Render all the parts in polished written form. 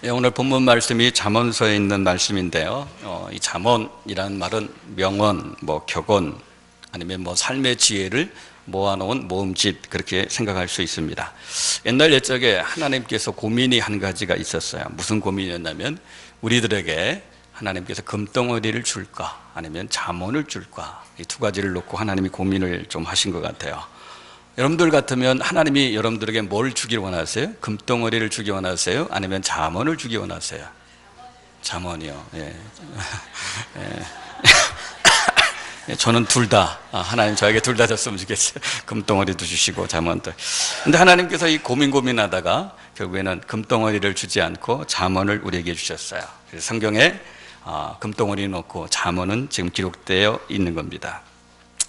오늘 본문 말씀이 잠언서에 있는 말씀인데요. 이 잠언이라는 말은 명언, 격언, 아니면 삶의 지혜를 모아놓은 모음집, 그렇게 생각할 수 있습니다. 옛날 옛적에 하나님께서 고민이 한 가지가 있었어요. 무슨 고민이었냐면 우리들에게 하나님께서 금덩어리를 줄까 아니면 잠언을 줄까, 이 두 가지를 놓고 하나님이 고민을 좀 하신 것 같아요. 여러분들 같으면 하나님이 여러분들에게 뭘 주길 원하세요? 금덩어리를 주기 원하세요? 아니면 잠언을 주기 원하세요? 잠언이요. 예. 예. 저는 둘 다, 하나님 저에게 둘 다 줬으면 좋겠어요. 금덩어리도 주시고 잠언도. 근데 하나님께서 이 고민하다가 결국에는 금덩어리를 주지 않고 잠언을 우리에게 주셨어요. 그래서 성경에 금덩어리 놓고 잠언은 지금 기록되어 있는 겁니다.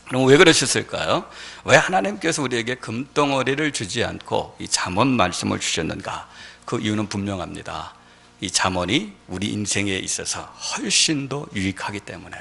그럼 왜 그러셨을까요? 왜 하나님께서 우리에게 금덩어리를 주지 않고 이 잠언 말씀을 주셨는가? 그 이유는 분명합니다. 이 잠언이 우리 인생에 있어서 훨씬 더 유익하기 때문에,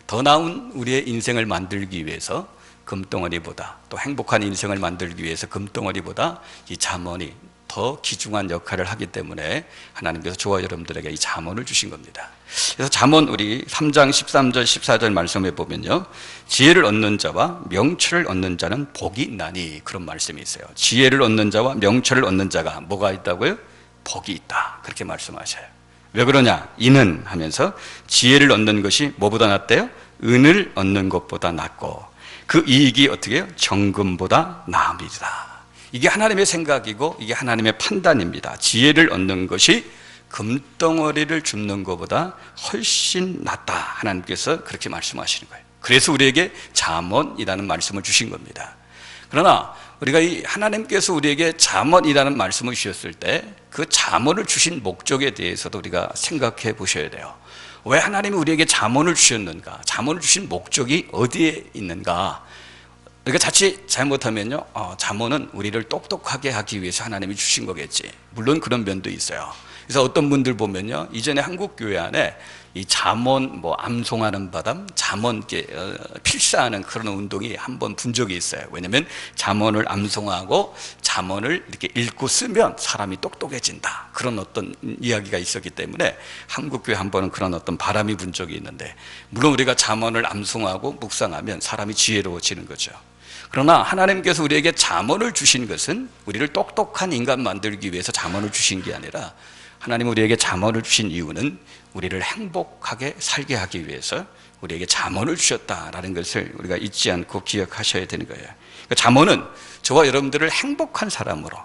더 나은 우리의 인생을 만들기 위해서 금덩어리보다, 또 행복한 인생을 만들기 위해서 금덩어리보다 이 잠언이 더 귀중한 역할을 하기 때문에 하나님께서 저와 여러분들에게 이 잠언을 주신 겁니다. 그래서 잠언 우리 3장 13절 14절 말씀에 보면요, 지혜를 얻는 자와 명철을 얻는 자는 복이 있나니, 그런 말씀이 있어요. 지혜를 얻는 자와 명철을 얻는 자가 뭐가 있다고요? 복이 있다, 그렇게 말씀하셔요. 왜 그러냐? 이는 하면서 지혜를 얻는 것이 뭐보다 낫대요? 은을 얻는 것보다 낫고 그 이익이 어떻게 해요? 정금보다 나음이다. 이게 하나님의 생각이고 이게 하나님의 판단입니다. 지혜를 얻는 것이 금덩어리를 줍는 것보다 훨씬 낫다, 하나님께서 그렇게 말씀하시는 거예요. 그래서 우리에게 잠언이라는 말씀을 주신 겁니다. 그러나 우리가 이 하나님께서 우리에게 잠언이라는 말씀을 주셨을 때 그 잠언을 주신 목적에 대해서도 우리가 생각해 보셔야 돼요. 왜 하나님이 우리에게 잠언을 주셨는가? 잠언을 주신 목적이 어디에 있는가? 그러니까 자칫 잘못하면요, 잠언은 우리를 똑똑하게 하기 위해서 하나님이 주신 거겠지. 물론 그런 면도 있어요. 그래서 어떤 분들 보면요, 이전에 한국 교회 안에 이 잠언 암송하는 바담, 잠언 필사하는 그런 운동이 한번 분 적이 있어요. 왜냐하면 잠언을 암송하고 잠언을 이렇게 읽고 쓰면 사람이 똑똑해진다, 그런 어떤 이야기가 있었기 때문에 한국 교회 한 번은 그런 어떤 바람이 분 적이 있는데, 물론 우리가 잠언을 암송하고 묵상하면 사람이 지혜로워지는 거죠. 그러나 하나님께서 우리에게 잠언을 주신 것은 우리를 똑똑한 인간 만들기 위해서 잠언을 주신 게 아니라, 하나님이 우리에게 잠언을 주신 이유는 우리를 행복하게 살게 하기 위해서 우리에게 잠언을 주셨다라는 것을 우리가 잊지 않고 기억하셔야 되는 거예요. 그러니까 잠언은 저와 여러분들을 행복한 사람으로,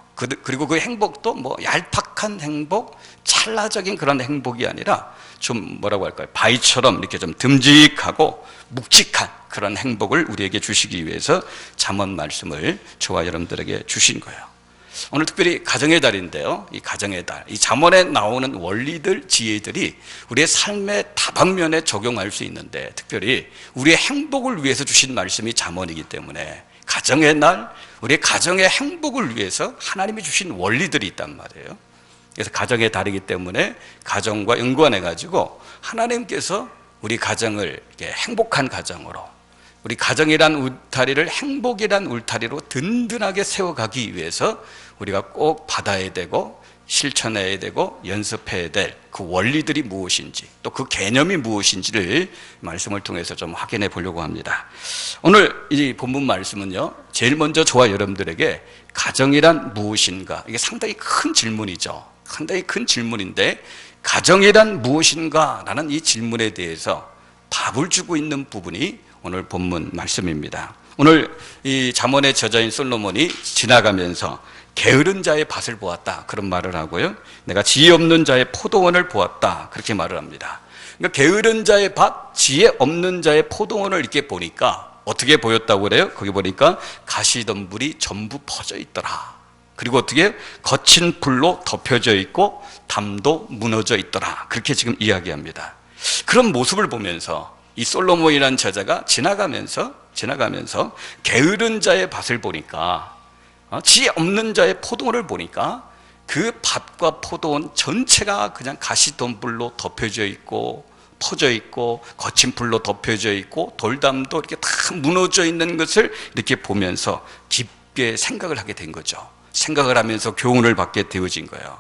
그리고 그 행복도 얄팍한 행복, 찰나적인 그런 행복이 아니라 좀 뭐라고 할까요? 바위처럼 이렇게 좀 듬직하고 묵직한 그런 행복을 우리에게 주시기 위해서 잠언 말씀을 저와 여러분들에게 주신 거예요. 오늘 특별히 가정의 달인데요, 이 가정의 달, 이 잠언에 나오는 원리들, 지혜들이 우리의 삶의 다방면에 적용할 수 있는데, 특별히 우리의 행복을 위해서 주신 말씀이 잠언이기 때문에 가정의 날, 우리의 가정의 행복을 위해서 하나님이 주신 원리들이 있단 말이에요. 그래서 가정의 달이기 때문에 가정과 연관해가지고 하나님께서 우리 가정을 행복한 가정으로, 우리 가정이란 울타리를 행복이란 울타리로 든든하게 세워가기 위해서 우리가 꼭 받아야 되고 실천해야 되고 연습해야 될 그 원리들이 무엇인지, 또 그 개념이 무엇인지를 말씀을 통해서 좀 확인해 보려고 합니다. 오늘 이 본문 말씀은요, 제일 먼저 저와 여러분들에게 가정이란 무엇인가, 이게 상당히 큰 질문이죠. 상당히 큰 질문인데, 가정이란 무엇인가 라는 이 질문에 대해서 답을 주고 있는 부분이 오늘 본문 말씀입니다. 오늘 이 잠언의 저자인 솔로몬이 지나가면서 게으른 자의 밭을 보았다, 그런 말을 하고요, 내가 지혜 없는 자의 포도원을 보았다, 그렇게 말을 합니다. 그러니까 게으른 자의 밭, 지혜 없는 자의 포도원을 이렇게 보니까 어떻게 보였다고 그래요? 거기 보니까 가시덤불이 전부 퍼져 있더라. 그리고 어떻게 거친 불로 덮여져 있고 담도 무너져 있더라, 그렇게 지금 이야기합니다. 그런 모습을 보면서 이 솔로몬이라는 저자가 지나가면서 게으른 자의 밭을 보니까, 지혜 없는 자의 포도원을 보니까 그 밭과 포도원 전체가 그냥 가시덤불로 덮여져 있고 퍼져 있고 거친 불로 덮여져 있고 돌담도 이렇게 다 무너져 있는 것을 이렇게 보면서 깊게 생각을 하게 된 거죠. 생각을 하면서 교훈을 받게 되어진 거예요.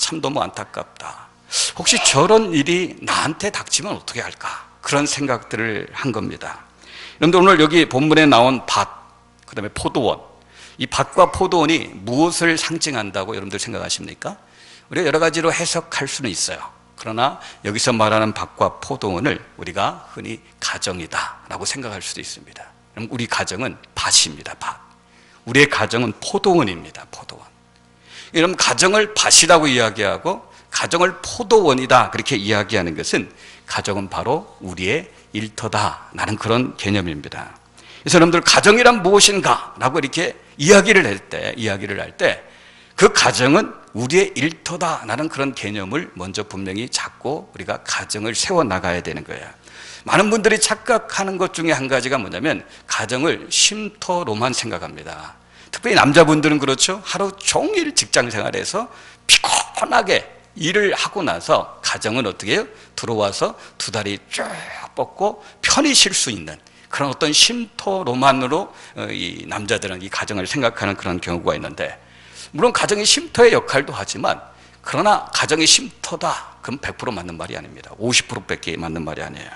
참 너무 안타깝다. 혹시 저런 일이 나한테 닥치면 어떻게 할까? 그런 생각들을 한 겁니다. 여러분들 오늘 여기 본문에 나온 밭, 그 다음에 포도원, 이 밭과 포도원이 무엇을 상징한다고 여러분들 생각하십니까? 우리가 여러 가지로 해석할 수는 있어요. 그러나 여기서 말하는 밭과 포도원을 우리가 흔히 가정이다 라고 생각할 수도 있습니다. 그럼 우리 가정은 밭입니다. 밭. 우리의 가정은 포도원입니다. 포도원. 여러분, 가정을 밭이라고 이야기하고 가정을 포도원이다 그렇게 이야기하는 것은 가정은 바로 우리의 일터다 라는 그런 개념입니다. 그래서 여러분들 가정이란 무엇인가 라고 이렇게 이야기를 할 때 그 가정은 우리의 일터다 라는 그런 개념을 먼저 분명히 잡고 우리가 가정을 세워나가야 되는 거예요. 많은 분들이 착각하는 것 중에 한 가지가 뭐냐면 가정을 쉼터로만 생각합니다. 특별히 남자분들은 그렇죠. 하루 종일 직장 생활에서 피곤하게 일을 하고 나서 가정은 어떻게 해요? 들어와서 두 다리 쭉 뻗고 편히 쉴 수 있는 그런 어떤 쉼터로만으로 이 남자들은 이 가정을 생각하는 그런 경우가 있는데, 물론 가정이 쉼터의 역할도 하지만 그러나 가정이 쉼터다 그럼 100% 맞는 말이 아닙니다. 50%밖에 맞는 말이 아니에요.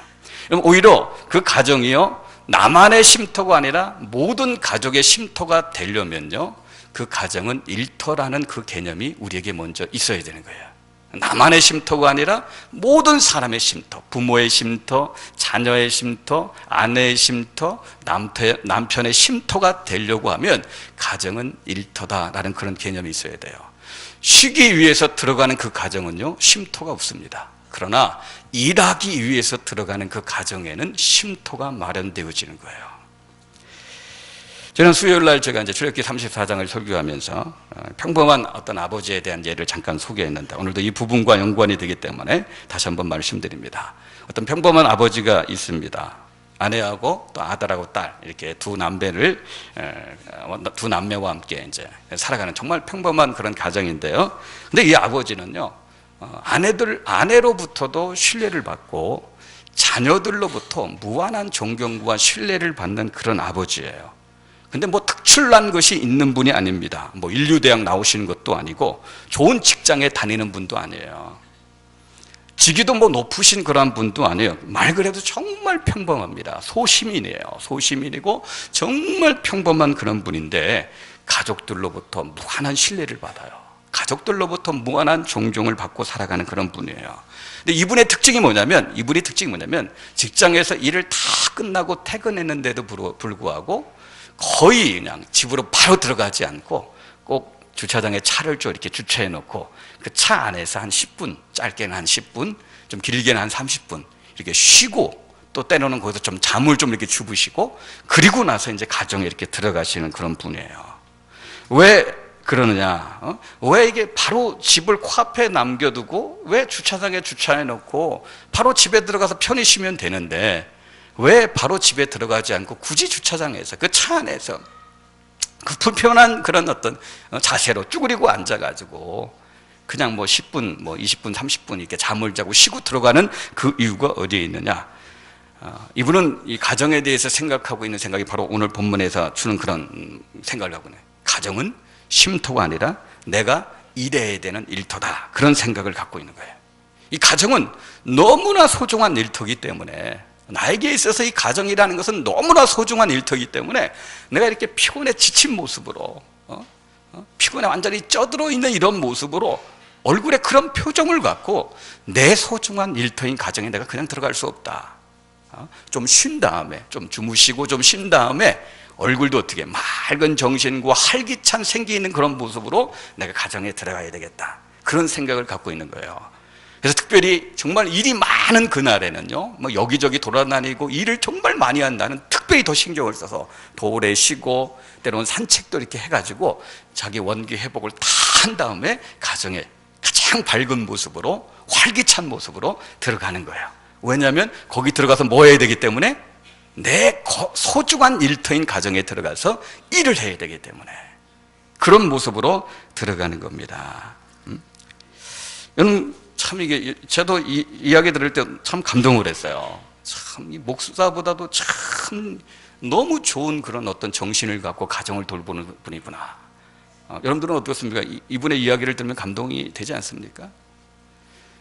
그럼 오히려 그 가정이요 나만의 쉼터가 아니라 모든 가족의 쉼터가 되려면요 그 가정은 일터라는 그 개념이 우리에게 먼저 있어야 되는 거예요. 나만의 쉼터가 아니라 모든 사람의 쉼터, 부모의 쉼터, 자녀의 쉼터, 아내의 쉼터, 남편의 쉼터가 되려고 하면 가정은 일터다라는 그런 개념이 있어야 돼요. 쉬기 위해서 들어가는 그 가정은요 쉼터가 없습니다. 그러나 일하기 위해서 들어가는 그 가정에는 쉼터가 마련되어지는 거예요. 저는 수요일 날 제가 이제 출애굽기 34장을 설교하면서 평범한 어떤 아버지에 대한 예를 잠깐 소개했는데, 오늘도 이 부분과 연관이 되기 때문에 다시 한번 말씀드립니다. 어떤 평범한 아버지가 있습니다. 아내하고 또 아들하고 딸 이렇게 두 남매와 함께 이제 살아가는 정말 평범한 그런 가정인데요. 근데 이 아버지는요 아내로부터도 신뢰를 받고 자녀들로부터 무한한 존경과 신뢰를 받는 그런 아버지예요. 근데 뭐 특출난 것이 있는 분이 아닙니다. 뭐 인류대학 나오시는 것도 아니고 좋은 직장에 다니는 분도 아니에요. 직위도 뭐 높으신 그런 분도 아니에요. 말 그래도 정말 평범합니다. 소시민이에요. 소시민이고 정말 평범한 그런 분인데 가족들로부터 무한한 신뢰를 받아요. 가족들로부터 무한한 존경을 받고 살아가는 그런 분이에요. 근데 이분의 특징이 뭐냐면 직장에서 일을 다 끝나고 퇴근했는데도 불구하고 거의 그냥 집으로 바로 들어가지 않고 꼭 주차장에 차를 좀 이렇게 주차해 놓고 그 차 안에서 한 10분, 짧게는 한 10분, 좀 길게는 한 30분 이렇게 쉬고 또 때로는 거기서 좀 잠을 좀 이렇게 주무시고 그리고 나서 이제 가정에 이렇게 들어가시는 그런 분이에요. 왜 그러느냐? 왜 이게 바로 집을 코앞에 남겨두고 왜 주차장에 주차해 놓고 바로 집에 들어가서 편히 쉬면 되는데 왜 바로 집에 들어가지 않고 굳이 주차장에서 그 차 안에서 그 불편한 그런 어떤 자세로 쭈그리고 앉아가지고 그냥 뭐 10분, 뭐 20분, 30분 이렇게 잠을 자고 쉬고 들어가는 그 이유가 어디에 있느냐? 이분은 이 가정에 대해서 생각하고 있는 생각이 바로 오늘 본문에서 주는 그런 생각을 하고 있네요. 가정은 쉼터가 아니라 내가 일해야 되는 일터다. 그런 생각을 갖고 있는 거예요. 이 가정은 너무나 소중한 일터이기 때문에 나에게 있어서 이 가정이라는 것은 너무나 소중한 일터이기 때문에 내가 이렇게 피곤해 지친 모습으로 피곤해 완전히 쪄들어 있는 이런 모습으로 얼굴에 그런 표정을 갖고 내 소중한 일터인 가정에 내가 그냥 들어갈 수 없다. 좀 쉰 다음에 좀 주무시고 좀 쉰 다음에 얼굴도 어떻게 맑은 정신과 활기찬 생기 있는 그런 모습으로 내가 가정에 들어가야 되겠다. 그런 생각을 갖고 있는 거예요. 그래서 특별히 정말 일이 많은 그날에는요, 뭐 여기저기 돌아다니고 일을 정말 많이 한다는 특별히 더 신경을 써서 도울에 쉬고 때로는 산책도 이렇게 해가지고 자기 원기 회복을 다 한 다음에 가정에 가장 밝은 모습으로 활기찬 모습으로 들어가는 거예요. 왜냐하면 거기 들어가서 뭐 해야 되기 때문에 내 소중한 일터인 가정에 들어가서 일을 해야 되기 때문에 그런 모습으로 들어가는 겁니다. 여러분 참 이게 저도 이 이야기 들을 때 참 감동을 했어요. 참 이 목사보다도 참 너무 좋은 그런 어떤 정신을 갖고 가정을 돌보는 분이구나. 여러분들은 어떻습니까? 이분의 이야기를 들으면 감동이 되지 않습니까?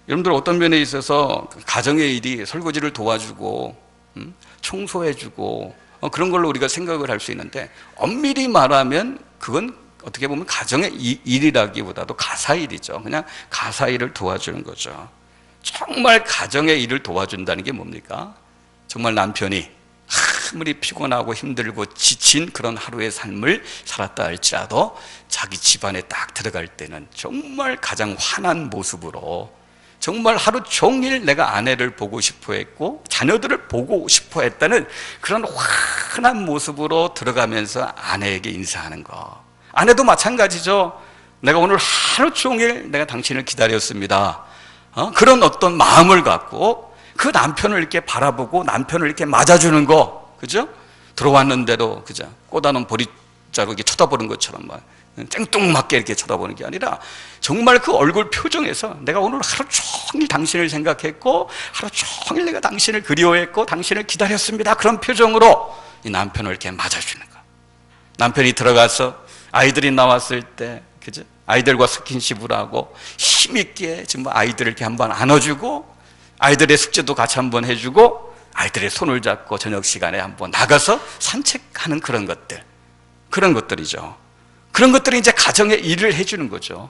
여러분들 어떤 면에 있어서 가정의 일이 설거지를 도와주고 청소해주고 그런 걸로 우리가 생각을 할 수 있는데, 엄밀히 말하면 그건 어떻게 보면 가정의 일이라기보다도 가사일이죠. 그냥 가사일을 도와주는 거죠. 정말 가정의 일을 도와준다는 게 뭡니까? 정말 남편이 아무리 피곤하고 힘들고 지친 그런 하루의 삶을 살았다 할지라도 자기 집안에 딱 들어갈 때는 정말 가장 환한 모습으로, 정말 하루 종일 내가 아내를 보고 싶어 했고 자녀들을 보고 싶어 했다는 그런 환한 모습으로 들어가면서 아내에게 인사하는 거. 아내도 마찬가지죠. 내가 오늘 하루 종일 내가 당신을 기다렸습니다. 그런 어떤 마음을 갖고 그 남편을 이렇게 바라보고 남편을 이렇게 맞아주는 거, 그죠? 들어왔는데도, 그죠? 꽂아놓은 보릿자루 이렇게 쳐다보는 것처럼 막 땡뚱맞게 이렇게 쳐다보는 게 아니라 정말 그 얼굴 표정에서 내가 오늘 하루 종일 당신을 생각했고 하루 종일 내가 당신을 그리워했고 당신을 기다렸습니다. 그런 표정으로 이 남편을 이렇게 맞아주는 거. 남편이 들어가서 아이들이 나왔을 때, 그죠? 아이들과 스킨십을 하고 힘있게 정말 아이들을 이렇게 한번 안아주고 아이들의 숙제도 같이 한번 해주고 아이들의 손을 잡고 저녁 시간에 한번 나가서 산책하는 그런 것들, 그런 것들이죠. 그런 것들이 이제 가정의 일을 해주는 거죠.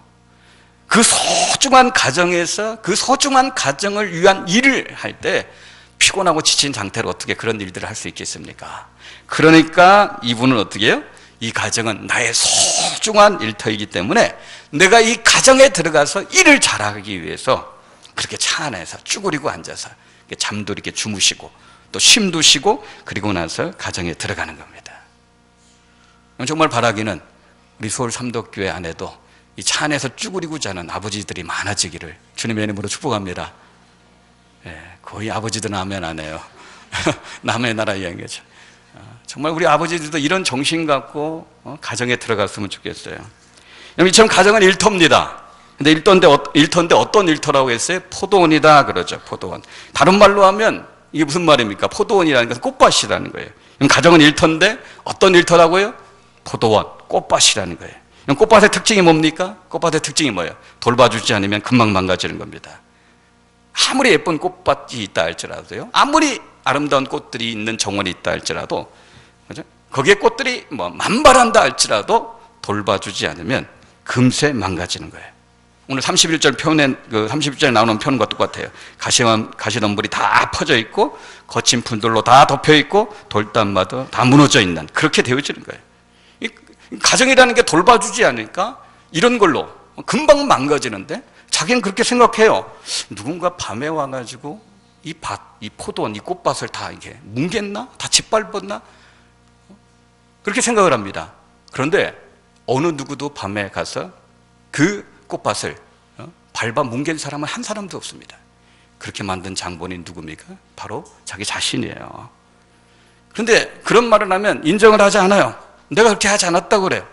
그 소중한 가정에서 그 소중한 가정을 위한 일을 할 때 피곤하고 지친 상태로 어떻게 그런 일들을 할 수 있겠습니까? 그러니까 이분은 어떻게 해요? 이 가정은 나의 소중한 일터이기 때문에 내가 이 가정에 들어가서 일을 잘하기 위해서 그렇게 차 안에서 쭈그리고 앉아서 잠도 이렇게 주무시고 또 쉼도 쉬고 그리고 나서 가정에 들어가는 겁니다. 정말 바라기는 우리 서울 삼덕교회 안에도 이 차 안에서 쭈그리고 자는 아버지들이 많아지기를 주님의 이름으로 축복합니다. 거의 아버지들 아멘 안 해요. 남의 나라 이야기죠. 정말 우리 아버지들도 이런 정신 갖고 가정에 들어갔으면 좋겠어요. 이처럼 가정은 일터입니다. 근데 일터인데 어떤 일터라고 했어요? 포도원이다 그러죠. 포도원. 다른 말로 하면 이게 무슨 말입니까? 포도원이라는 것은 꽃밭이라는 거예요. 그럼 가정은 일터인데 어떤 일터라고요? 포도원, 꽃밭이라는 거예요. 그럼 꽃밭의 특징이 뭡니까? 꽃밭의 특징이 뭐예요? 돌봐주지 않으면 금방 망가지는 겁니다. 아무리 예쁜 꽃밭이 있다 할지라도요, 아무리 아름다운 꽃들이 있는 정원이 있다 할지라도, 그죠? 거기에 꽃들이 만발한다 할지라도 돌봐주지 않으면 금세 망가지는 거예요. 오늘 31절 표현에, 31절에 나오는 표현과 똑같아요. 가시덤불이 다 퍼져 있고, 거친 풀들로 다 덮여 있고, 돌담마다 다 무너져 있는, 그렇게 되어지는 거예요. 이 가정이라는 게 돌봐주지 않으니까 이런 걸로 금방 망가지는데, 자기는 그렇게 생각해요. 누군가 밤에 와가지고 이 포도원, 이 꽃밭을 다 이렇게 뭉갰나? 다 짓밟았나? 그렇게 생각을 합니다. 그런데 어느 누구도 밤에 가서 그 꽃밭을 밟아 뭉갠 사람은 한 사람도 없습니다. 그렇게 만든 장본이 누굽니까? 바로 자기 자신이에요. 그런데 그런 말을 하면 인정을 하지 않아요. 내가 그렇게 하지 않았다고 그래요.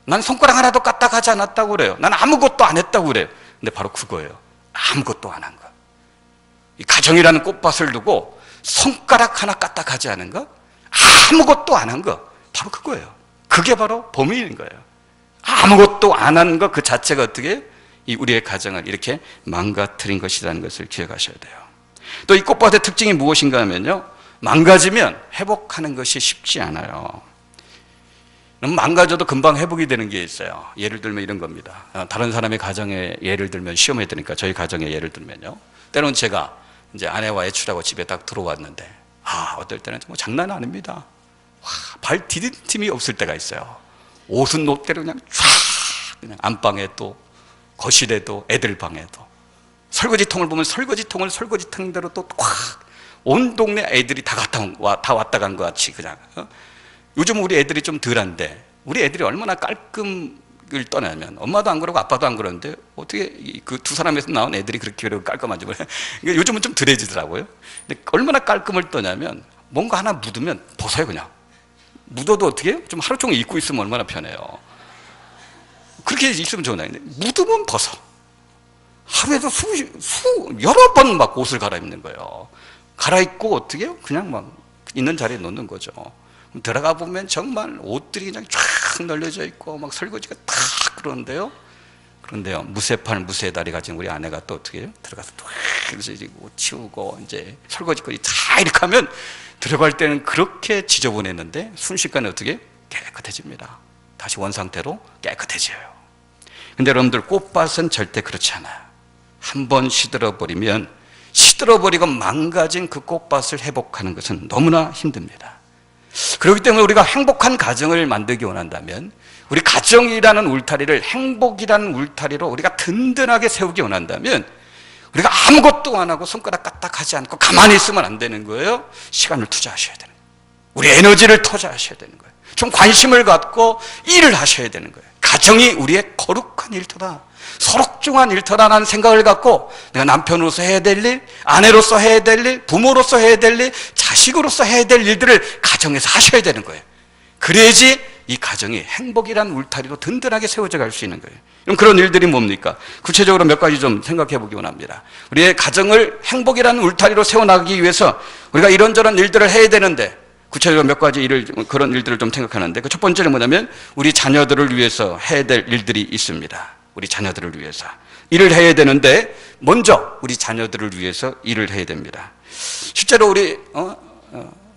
난 손가락 하나도 까딱하지 않았다고 그래요. 난 아무것도 안 했다고 그래요. 근데 바로 그거예요. 아무것도 안 한 거. 이 가정이라는 꽃밭을 두고 손가락 하나 까딱하지 않은 거, 아무것도 안 한 거, 바로 그거예요. 그게 바로 범인인 거예요. 아무것도 안 한 것 그 자체가 어떻게 이 우리의 가정을 이렇게 망가뜨린 것이라는 것을 기억하셔야 돼요. 또 이 꽃밭의 특징이 무엇인가 하면요, 망가지면 회복하는 것이 쉽지 않아요. 망가져도 금방 회복이 되는 게 있어요. 예를 들면 이런 겁니다. 다른 사람의 가정에 예를 들면, 시험에 드니까 저희 가정에 예를 들면요, 때론 제가 이제 아내와 애출하고 집에 딱 들어왔는데, 어떨 때는 뭐 장난 아닙니다. 발 디딜 틈이 없을 때가 있어요. 옷은 옷대로 그냥 쫙, 그냥 안방에도 거실에도 애들 방에도, 설거지통을 보면 설거지통을 설거지통대로 또 꽉, 온 동네 애들이 다 왔다 간 것 같이 그냥. 요즘 우리 애들이 좀 덜한데, 우리 애들이 얼마나 깔끔을 떠나면, 엄마도 안 그러고 아빠도 안 그러는데 어떻게 그 두 사람에서 나온 애들이 그렇게 깔끔한지 몰라요. 요즘은 좀 덜해지더라고요. 근데 얼마나 깔끔을 떠냐면, 뭔가 하나 묻으면 벗어요. 그냥 묻어도 어떻게 해요? 좀 하루 종일 입고 있으면 얼마나 편해요. 그렇게 있으면 좋은데, 묻으면 벗어. 하루에도 여러 번 막 옷을 갈아입는 거예요. 갈아입고 어떻게 해요? 그냥 막 있는 자리에 놓는 거죠. 들어가 보면 정말 옷들이 그냥 쫙 널려져 있고 막 설거지가 탁 그러는데요. 그런데요, 무쇠팔, 무쇠다리 가진 우리 아내가 또 어떻게 해요? 들어가서 또 그래서 이제 치우고 이제 설거지거리 다 이렇게 하면 들어갈 때는 그렇게 지저분했는데 순식간에 어떻게 깨끗해집니다. 다시 원상태로 깨끗해져요. 근데 여러분들, 꽃밭은 절대 그렇지 않아요. 한번 시들어버리면 시들어버리고 망가진 그 꽃밭을 회복하는 것은 너무나 힘듭니다. 그렇기 때문에 우리가 행복한 가정을 만들기 원한다면, 우리 가정이라는 울타리를 행복이라는 울타리로 우리가 든든하게 세우기 원한다면, 우리가 아무것도 안 하고 손가락 까딱하지 않고 가만히 있으면 안 되는 거예요. 시간을 투자하셔야 되는 거예요. 우리 에너지를 투자하셔야 되는 거예요. 좀 관심을 갖고 일을 하셔야 되는 거예요. 가정이 우리의 거룩한 일터다, 소록중한 일터라는 생각을 갖고 내가 남편으로서 해야 될 일, 아내로서 해야 될 일, 부모로서 해야 될 일, 자식으로서 해야 될 일들을 가정에서 하셔야 되는 거예요. 그래야지 이 가정이 행복이란 울타리로 든든하게 세워져 갈 수 있는 거예요. 그럼 그런 일들이 뭡니까? 구체적으로 몇 가지 좀 생각해 보기 원합니다. 우리의 가정을 행복이라는 울타리로 세워나가기 위해서 우리가 이런저런 일들을 해야 되는데, 구체적으로 몇 가지 그런 일들을 좀 생각하는데, 그 첫 번째는 뭐냐면 우리 자녀들을 위해서 해야 될 일들이 있습니다. 우리 자녀들을 위해서 일을 해야 되는데, 먼저 우리 자녀들을 위해서 일을 해야 됩니다. 실제로 우리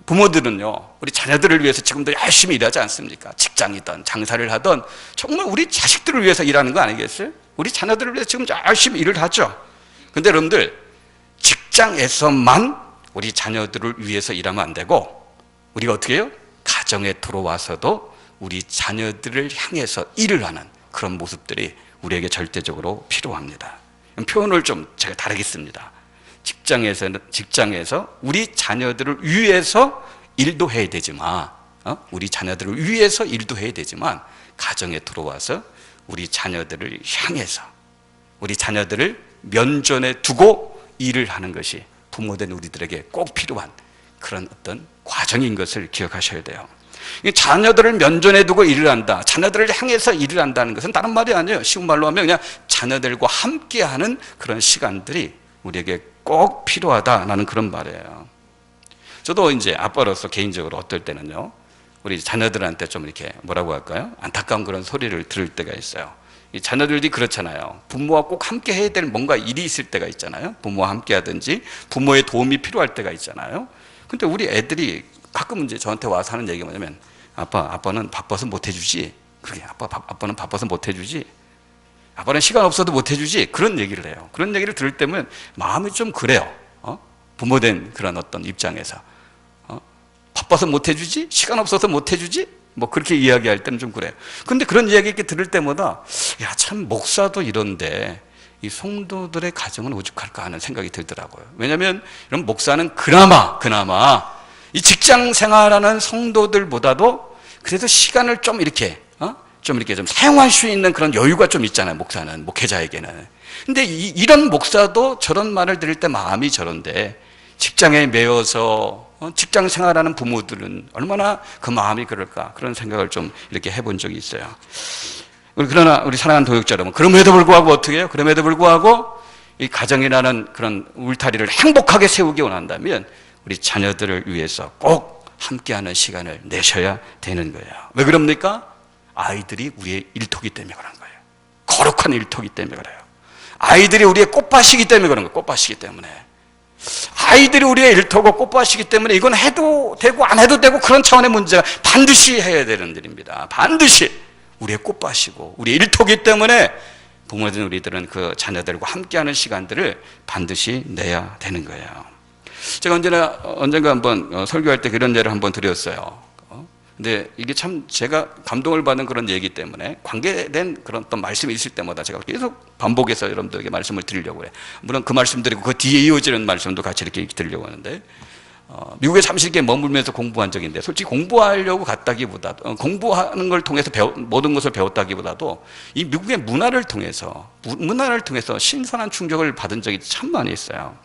부모들은요, 우리 자녀들을 위해서 지금도 열심히 일하지 않습니까? 직장이든 장사를 하든 정말 우리 자식들을 위해서 일하는 거 아니겠어요? 우리 자녀들을 위해서 지금 열심히 일을 하죠. 근데 여러분들, 직장에서만 우리 자녀들을 위해서 일하면 안 되고, 우리가 어떻게 해요? 가정에 들어와서도 우리 자녀들을 향해서 일을 하는 그런 모습들이 우리에게 절대적으로 필요합니다. 표현을 좀 제가 다르게 씁니다. 직장에서 우리 자녀들을 위해서 일도 해야 되지만, 우리 자녀들을 위해서 일도 해야 되지만, 가정에 들어와서 우리 자녀들을 향해서, 우리 자녀들을 면전에 두고 일을 하는 것이 부모된 우리들에게 꼭 필요한 그런 어떤 과정인 것을 기억하셔야 돼요. 자녀들을 면전에 두고 일을 한다, 자녀들을 향해서 일을 한다는 것은 다른 말이 아니에요. 쉬운 말로 하면 그냥 자녀들과 함께하는 그런 시간들이 우리에게 꼭 필요하다라는 그런 말이에요. 저도 이제 아빠로서 개인적으로 어떨 때는요, 우리 자녀들한테 좀 이렇게 뭐라고 할까요? 안타까운 그런 소리를 들을 때가 있어요. 이 자녀들이 그렇잖아요. 부모와 꼭 함께 해야 될 뭔가 일이 있을 때가 있잖아요. 부모와 함께 하든지 부모의 도움이 필요할 때가 있잖아요. 근데 우리 애들이 가끔 이제 저한테 와서 하는 얘기가 뭐냐면, 아빠는 바빠서 못 해주지. 그게 아빠는 바빠서 못 해주지. 아빠는 시간 없어도 못 해주지. 그런 얘기를 해요. 그런 얘기를 들을 때면 마음이 좀 그래요. 부모된 그런 어떤 입장에서 바빠서 못 해주지? 시간 없어서 못 해주지? 뭐 그렇게 이야기할 때는 좀 그래요. 근데 그런 이야기 이렇게 들을 때마다, 야, 참 목사도 이런데 이 성도들의 가정은 오죽할까 하는 생각이 들더라고요. 왜냐하면 이런 목사는 그나마 이 직장 생활하는 성도들보다도 그래도 시간을 좀 이렇게 좀 사용할 수 있는 그런 여유가 좀 있잖아요. 목사는, 목회자에게는. 근데 이런 목사도 저런 말을 들을 때 마음이 저런데, 직장에 매여서 직장 생활하는 부모들은 얼마나 그 마음이 그럴까, 그런 생각을 좀 이렇게 해본 적이 있어요. 그러나 우리 사랑하는 동역자 여러분, 그럼에도 불구하고 어떻게 해요? 그럼에도 불구하고 이 가정이라는 그런 울타리를 행복하게 세우기 원한다면 우리 자녀들을 위해서 꼭 함께하는 시간을 내셔야 되는 거예요. 왜 그럽니까? 아이들이 우리의 일터기 때문에 그런 거예요. 거룩한 일터기 때문에 그래요. 아이들이 우리의 꽃밭이기 때문에 그런 거예요. 꽃밭이기 때문에. 아이들이 우리의 일터고 꽃밭이기 때문에 이건 해도 되고 안 해도 되고 그런 차원의 문제가 반드시 해야 되는 일입니다. 반드시 우리의 꽃밭이고 우리의 일터기 때문에 부모된 우리들은 그 자녀들과 함께하는 시간들을 반드시 내야 되는 거예요. 제가 언젠가 한번 설교할 때 그런 예를 한번 드렸어요. 근데 이게 참 제가 감동을 받는 그런 얘기 때문에 관계된 그런 어떤 말씀이 있을 때마다 제가 계속 반복해서 여러분들에게 말씀을 드리려고 해요. 물론 그 말씀 드리고 그 뒤에 이어지는 말씀도 같이 이렇게 드리려고 하는데, 미국에 잠시 이렇게 머물면서 공부한 적인데, 솔직히 공부하려고 갔다기보다도, 공부하는 걸 통해서 모든 것을 배웠다기보다도 이 미국의 문화를 통해서 신선한 충격을 받은 적이 참 많이 있어요.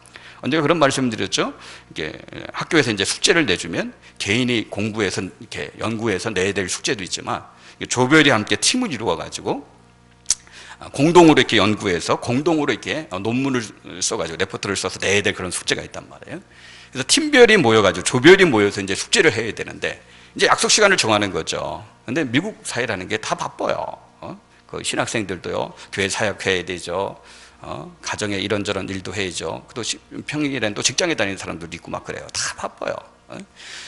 언제가 그런 말씀을 드렸죠? 이게 학교에서 이제 숙제를 내주면 개인이 공부해서 이렇게 연구해서 내야 될 숙제도 있지만, 조별이 함께 팀을 이루어가지고 공동으로 이렇게 연구해서 공동으로 이렇게 논문을 써가지고 레포트를 써서 내야 될 그런 숙제가 있단 말이에요. 그래서 팀별이 모여가지고 조별이 모여서 이제 숙제를 해야 되는데, 이제 약속 시간을 정하는 거죠. 근데 미국 사회라는 게 다 바빠요. 그 신학생들도요, 교회 사역해야 되죠. 가정에 이런저런 일도 해야죠. 또 평일에는 또 직장에 다니는 사람들도 있고 막 그래요. 다 바빠요.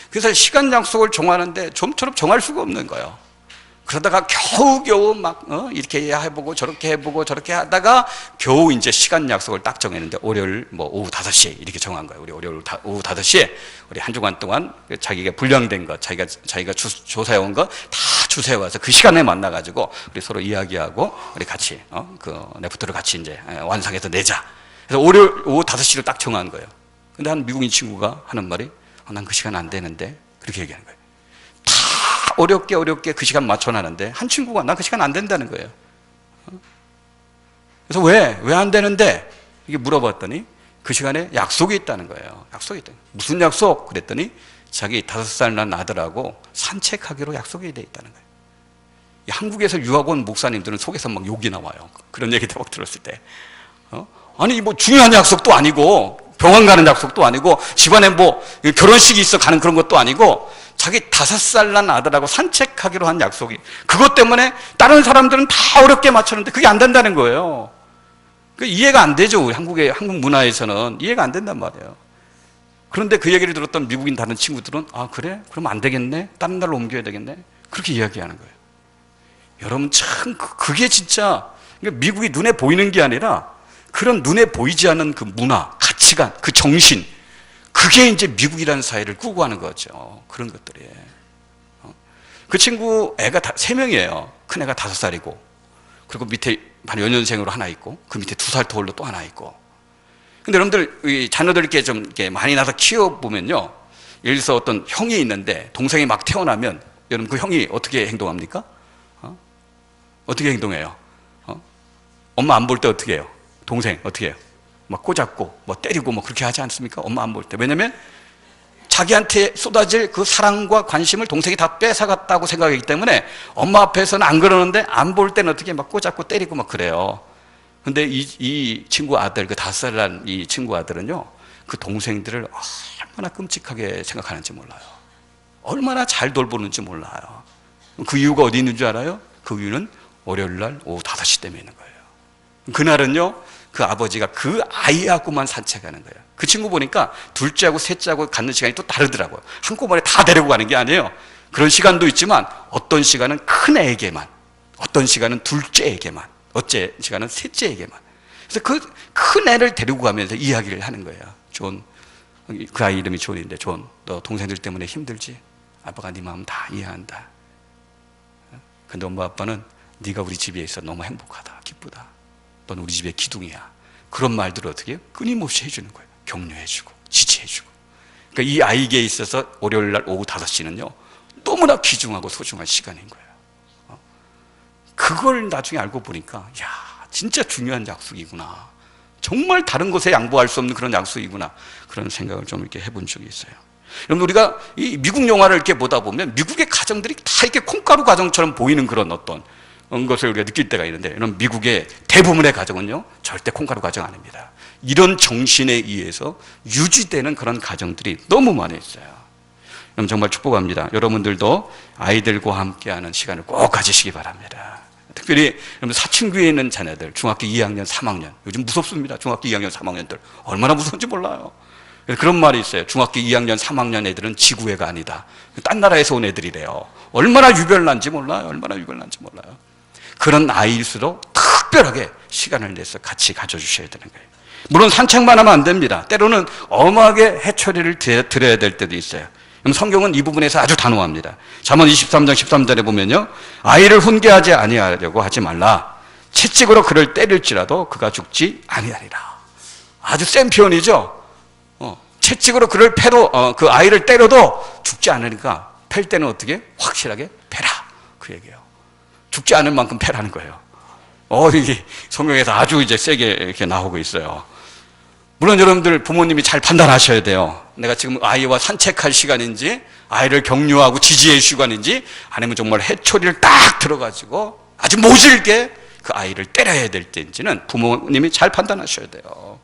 그래서 시간 약속을 정하는데 좀처럼 정할 수가 없는 거예요. 그러다가 겨우겨우 막 이렇게 해보고 저렇게 해보고 저렇게 하다가 겨우 이제 시간 약속을 딱 정했는데 월요일 뭐 오후 5시에 이렇게 정한 거예요. 우리 월요일 오후 5시에 우리 한 주간 동안 자기가 분량된 것, 자기가 조사해온 거 다 주세워와서 그 시간에 만나가지고 우리 서로 이야기하고 우리 같이 그 레포트를 같이 이제 완성해서 내자. 그래서 월요일 오후 5시를 딱 정한 거예요. 근데 한 미국인 친구가 하는 말이 난 그 시간 안 되는데 그렇게 얘기하는 거예요. 어렵게 그 시간 맞춰놨는데 한 친구가 난 그 시간 안 된다는 거예요. 그래서 왜 안 되는데 이게 물어봤더니 그 시간에 약속이 있다는 거예요. 약속이 있다. 무슨 약속? 그랬더니 자기 5살 난 아들하고 산책하기로 약속이 돼 있다는 거예요. 한국에서 유학 온 목사님들은 속에서 막 욕이 나와요. 그런 얘기 대박 들었을 때. 아니 뭐 중요한 약속도 아니고 병원 가는 약속도 아니고 집안에 뭐 결혼식이 있어 가는 그런 것도 아니고 자기 5살 난 아들하고 산책하기로 한 약속이, 그것 때문에 다른 사람들은 다 어렵게 맞췄는데 그게 안 된다는 거예요. 이해가 안 되죠. 우리 한국 문화에서는 이해가 안 된단 말이에요. 그런데 그 얘기를 들었던 미국인 다른 친구들은 아 그래? 그럼 안 되겠네? 다른 날로 옮겨야 되겠네? 그렇게 이야기하는 거예요. 여러분 참 그게 진짜 미국이 눈에 보이는 게 아니라 그런 눈에 보이지 않는 그 문화, 가치관, 그 정신, 그게 이제 미국이라는 사회를 꾸고 하는 거죠. 그런 것들이. 그 친구 애가 3명이에요. 큰 애가 5살이고, 그리고 밑에 반 연년생으로 하나 있고, 그 밑에 2살 터울로 또 하나 있고. 근데 여러분들, 이 자녀들 이렇게 좀 이렇게 많이 낳아서 키워보면요. 예를 들어서 어떤 형이 있는데, 동생이 막 태어나면, 여러분 그 형이 어떻게 행동합니까? 어떻게 행동해요? 엄마 안 볼 때 어떻게 해요? 동생 어떻게 해요? 막 꼬잡고 뭐 때리고 뭐 그렇게 하지 않습니까? 엄마 안 볼 때. 왜냐면 자기한테 쏟아질 그 사랑과 관심을 동생이 다 뺏어갔다고 생각하기 때문에 엄마 앞에서는 안 그러는데 안 볼 때는 어떻게 막 꼬잡고 때리고 막 그래요. 근데 이 친구 아들, 그 5살 난 이 친구 아들은요, 그 동생들을 얼마나 끔찍하게 생각하는지 몰라요. 얼마나 잘 돌보는지 몰라요. 그 이유가 어디 있는 줄 알아요? 그 이유는 월요일 날 오후 5시 때문에 있는 거예요. 그날은요, 그 아버지가 그 아이하고만 산책하는 거예요. 그 친구 보니까 둘째하고 셋째하고 갖는 시간이 또 다르더라고요. 한꺼번에 다 데리고 가는 게 아니에요. 그런 시간도 있지만 어떤 시간은 큰 애에게만, 어떤 시간은 둘째에게만, 어떤 시간은 셋째에게만. 그래서 그 큰 애를 데리고 가면서 이야기를 하는 거예요. 존, 그 아이 이름이 존인데, 존, 너 동생들 때문에 힘들지? 아빠가 네 마음 다 이해한다. 근데 엄마 아빠는 네가 우리 집에 있어 너무 행복하다, 기쁘다. 넌 우리 집의 기둥이야. 그런 말들을 어떻게 해요? 끊임없이 해주는 거예요. 격려해주고 지지해주고. 그러니까 이 아이에게 있어서 월요일 날 오후 5시는요 너무나 귀중하고 소중한 시간인 거예요. 그걸 나중에 알고 보니까 야, 진짜 중요한 약속이구나. 정말 다른 곳에 양보할 수 없는 그런 약속이구나. 그런 생각을 좀 이렇게 해본 적이 있어요. 여러분, 우리가 이 미국 영화를 이렇게 보다 보면 미국의 가정들이 다 이렇게 콩가루 가정처럼 보이는 그런 어떤 것을 우리가 느낄 때가 있는데, 이런 미국의 대부분의 가정은요 절대 콩가루 가정 아닙니다. 이런 정신에 의해서 유지되는 그런 가정들이 너무 많이 있어요. 그럼 정말 축복합니다. 여러분들도 아이들과 함께하는 시간을 꼭 가지시기 바랍니다. 특별히 여러분 사춘기에 있는 자녀들, 중학교 2학년, 3학년, 요즘 무섭습니다. 중학교 2학년, 3학년들 얼마나 무서운지 몰라요. 그런 말이 있어요. 중학교 2학년, 3학년 애들은 지구애가 아니다. 딴 나라에서 온 애들이래요. 얼마나 유별난지 몰라요. 얼마나 유별난지 몰라요. 그런 아이일수록 특별하게 시간을 내서 같이 가져주셔야 되는 거예요. 물론 산책만 하면 안 됩니다. 때로는 엄하게 해초리를 드려야 될 때도 있어요. 그럼 성경은 이 부분에서 아주 단호합니다. 잠언 23장 13절에 보면요, 아이를 훈계하지 아니하려고 하지 말라. 채찍으로 그를 때릴지라도 그가 죽지 아니하리라. 아주 센 표현이죠. 채찍으로 그를 패도 그 아이를 때려도 죽지 않으니까 팰 때는 어떻게? 확실하게 패라. 그 얘기예요. 죽지 않을 만큼 패라는 거예요. 이게 성경에서 아주 이제 세게 이렇게 나오고 있어요. 물론 여러분들 부모님이 잘 판단하셔야 돼요. 내가 지금 아이와 산책할 시간인지, 아이를 격려하고 지지할 시간인지, 아니면 정말 해초리를 딱 들어가지고 아주 모질게 그 아이를 때려야 될 때인지는 부모님이 잘 판단하셔야 돼요.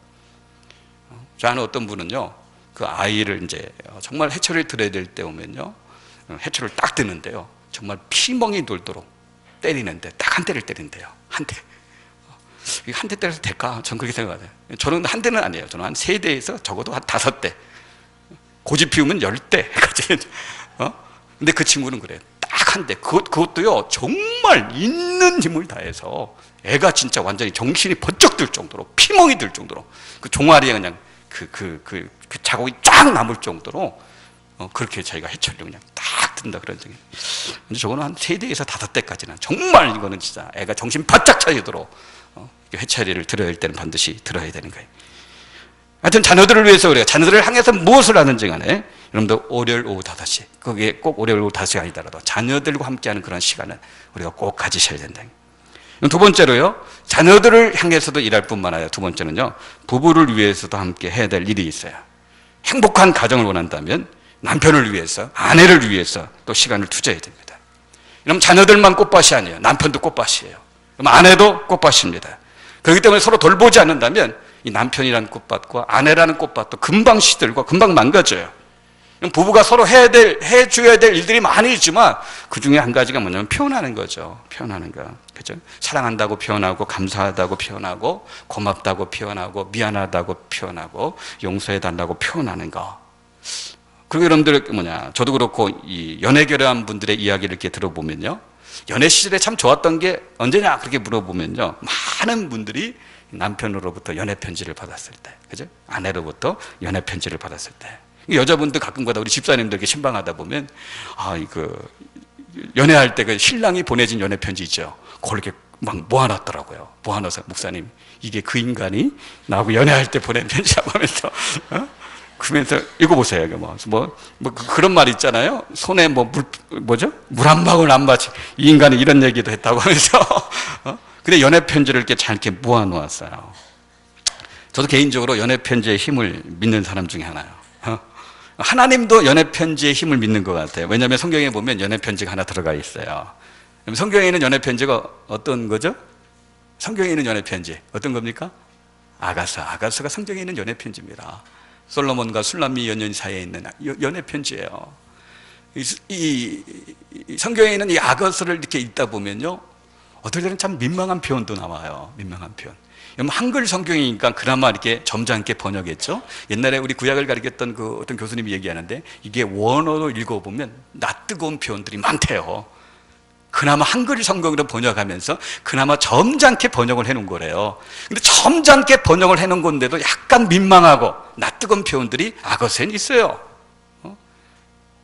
저는 어떤 분은요, 그 아이를 이제 정말 해초리를 들어야 될 때 오면요, 해초를 딱 드는데요. 정말 피멍이 돌도록 때리는데 딱 한 대를 때린대요. 한 대. 한 대 때려서 될까? 전 그렇게 생각해요. 저는 한 대는 아니에요. 저는 한 3대에서 적어도 한 5대. 고집 피우면 10대까지. 근데 그 친구는 그래요. 딱 한 대. 그것도요, 정말 있는 힘을 다해서 애가 진짜 완전히 정신이 번쩍 들 정도로, 피멍이 들 정도로, 그 종아리에 그냥 그 자국이 쫙 남을 정도로, 그렇게 자기가 해초를 그냥 딱 든다 그런 적이. 근데 저거는 한 3대에서 5대까지는 정말 이거는 진짜 애가 정신 바짝 차리도록 해초리를 들어야 할 때는 반드시 들어야 되는 거예요. 하여튼 자녀들을 위해서 그래요. 자녀들을 향해서 무엇을 하는지 간에 여러분들 월요일 오후 5시, 그게 꼭 월요일 오후 5시가 아니더라도 자녀들과 함께하는 그런 시간을 우리가 꼭 가지셔야 된다. 두 번째로요, 자녀들을 향해서도 일할 뿐만 아니라 두 번째는요, 부부를 위해서도 함께 해야 될 일이 있어요. 행복한 가정을 원한다면 남편을 위해서, 아내를 위해서 또 시간을 투자해야 됩니다. 그럼 자녀들만 꽃밭이 아니에요. 남편도 꽃밭이에요. 그럼 아내도 꽃밭입니다. 그렇기 때문에 서로 돌보지 않는다면 이 남편이라는 꽃밭과 아내라는 꽃밭도 금방 시들고 금방 망가져요. 부부가 서로 해줘야 될 일들이 많이 있지만 그 중에 한 가지가 뭐냐면 표현하는 거죠. 표현하는 거. 그죠? 사랑한다고 표현하고, 감사하다고 표현하고, 고맙다고 표현하고, 미안하다고 표현하고, 용서해달라고 표현하는 거. 그리고 여러분들 저도 그렇고 이 연애 결혼한 분들의 이야기를 이렇게 들어보면요, 연애 시절에 참 좋았던 게 언제냐 그렇게 물어보면요, 많은 분들이 남편으로부터 연애 편지를 받았을 때, 그죠? 아내로부터 연애 편지를 받았을 때. 여자분들 가끔가다 우리 집사님들 이렇게 신방하다 보면, 이거 연애할 때 그 신랑이 보내진 연애 편지 있죠. 그걸 이렇게 막 모아놨더라고요. 모아놔서 목사님, 이게 그 인간이 나하고 연애할 때 보낸 편지라고 하면서, 그러면서 읽어보세요. 그런 말 있잖아요. 손에 물 한 방울 안 마치 이 인간이 이런 얘기도 했다고 하면서. 근데 연애 편지를 이렇게 잘 이렇게 모아놓았어요. 저도 개인적으로 연애 편지의 힘을 믿는 사람 중에 하나예요. 하나님도 연애 편지의 힘을 믿는 것 같아요. 왜냐하면 성경에 보면 연애 편지가 하나 들어가 있어요. 성경에 있는 연애 편지가 어떤 거죠? 성경에 있는 연애 편지 어떤 겁니까? 아가서가 성경에 있는 연애 편지입니다. 솔로몬과 술람미 연인 사이에 있는 연애 편지예요. 이 성경에 있는 이 아가서를 이렇게 읽다 보면요, 어떨 때는 참 민망한 표현도 나와요. 민망한 표현. 한글 성경이니까 그나마 이렇게 점잖게 번역했죠. 옛날에 우리 구약을 가르쳤던 그 어떤 교수님이 얘기하는데, 이게 원어로 읽어보면 낯뜨거운 표현들이 많대요. 그나마 한글 성경으로 번역하면서 그나마 점잖게 번역을 해놓은 거래요. 근데 점잖게 번역을 해놓은 건데도 약간 민망하고 낯뜨거운 표현들이 아가서엔 있어요.